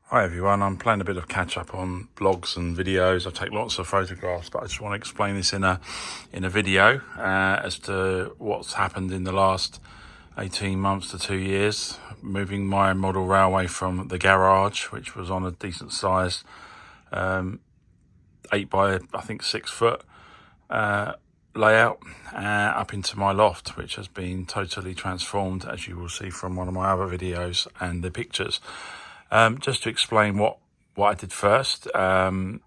Hi everyone, I'm playing a bit of catch up on blogs and videos. I take lots of photographs, but I just want to explain this in a video as to what's happened in the last 18 months to 2 years, moving my model railway from the garage, which was on a decent sized 8 by I think 6 foot layout, up into my loft, which has been totally transformed, as you will see from one of my other videos and the pictures. Just to explain what I did first, when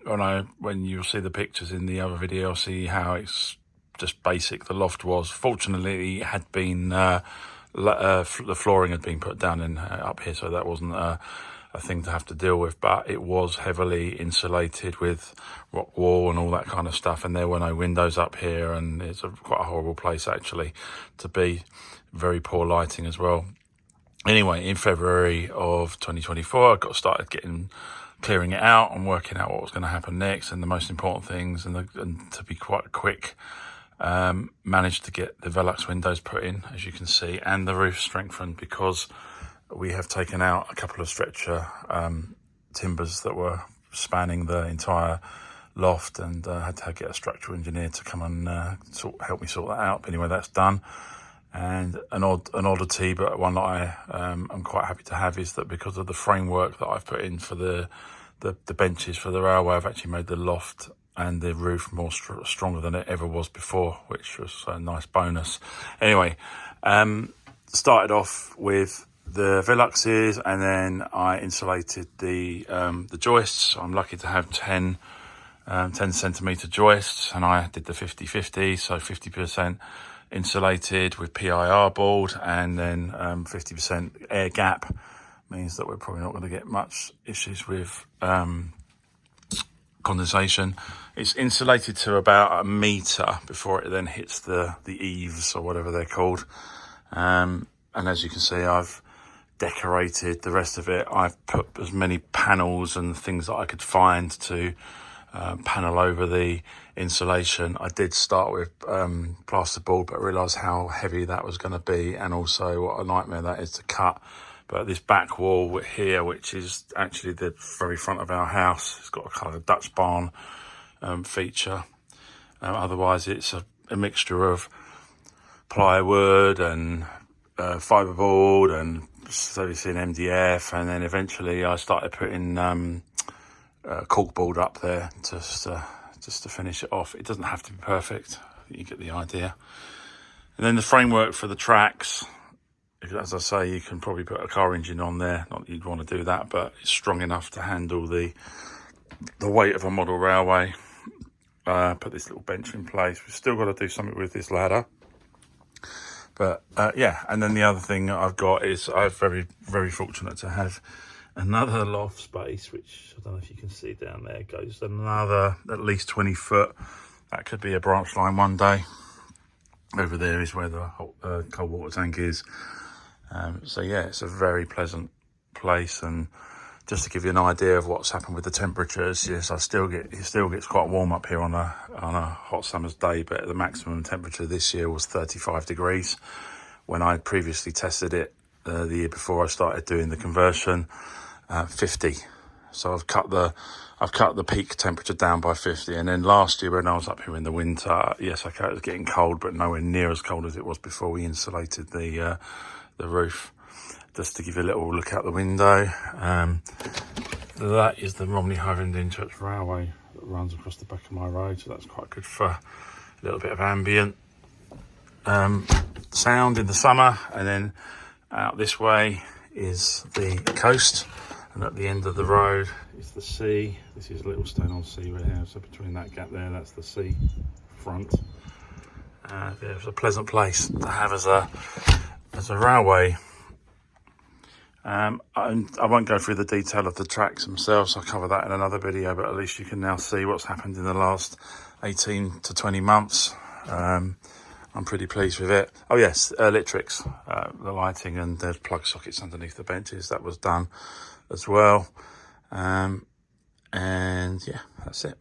you'll see the pictures in the other video, you'll see how it's just basic the loft was. Fortunately, it had been the flooring had been put down in up here, so that wasn't a thing to have to deal with, but it was heavily insulated with rock wool and all that kind of stuff, and there were no windows up here, and it's quite a horrible place actually to be. Very poor lighting as well. Anyway, in February of 2024, I got started clearing it out and working out what was going to happen next, and the most important things, and to be quite quick, managed to get the Velux windows put in, as you can see, and the roof strengthened, because we have taken out a couple of stretcher timbers that were spanning the entire loft, and had to get a structural engineer to come and help me sort that out. But anyway, that's done. And an oddity, but one that I'm quite happy to have, is that because of the framework that I've put in for the benches for the railway, I've actually made the loft and the roof more stronger than it ever was before, which was a nice bonus. Anyway, started off with the Veluxes, and then I insulated the joists. I'm lucky to have 10 centimetre joists, and I did the 50-50, so 50% insulated with PIR board, and then 50% air gap. Means that we're probably not going to get much issues with condensation. It's insulated to about 1 metre before it then hits the eaves, or whatever they're called. And as you can see, I've decorated the rest of it. I've put as many panels and things that I could find to panel over the insulation. I did start with plasterboard, but realised how heavy that was going to be, and also what a nightmare that is to cut. But this back wall here, which is actually the very front of our house, it's got a kind of a Dutch barn feature. Otherwise, it's a mixture of plywood and fiberboard, and so you see an MDF, and then eventually I started putting corkboard up there just to finish it off. It doesn't have to be perfect, you get the idea. And then the framework for the tracks, as I say, you can probably put a car engine on there. Not that you'd want to do that, but it's strong enough to handle the weight of a model railway. Put this little bench in place. We've still got to do something with this ladder, but yeah. And then the other thing I've got is I'm very, very fortunate to have another loft space, which I don't know if you can see down there, goes another at least 20 foot. That could be a branch line one day. Over there is where the cold water tank is. So yeah, it's a very pleasant place. And just to give you an idea of what's happened with the temperatures, yes, it still gets quite warm up here on a hot summer's day, but the maximum temperature this year was 35 degrees. When I previously tested it the year before I started doing the conversion, 50. So I've cut the peak temperature down by 50. And then last year, when I was up here in the winter, yes, okay, it was getting cold, but nowhere near as cold as it was before we insulated the roof. Just to give you a little look out the window, that is the Romney Highland Church Railway that runs across the back of my road, so that's quite good for a little bit of ambient sound in the summer. And then out this way is the coast, and at the end of the road is the sea. This is Littlestone on Sea right here, so between that gap there, that's the sea front. It's a pleasant place to have as a railway. I won't go through the detail of the tracks themselves. I'll cover that in another video, but at least you can now see what's happened in the last 18 to 20 months. I'm pretty pleased with it. Oh yes, Litrix, the lighting and the plug sockets underneath the benches, that was done as well. And yeah, that's it.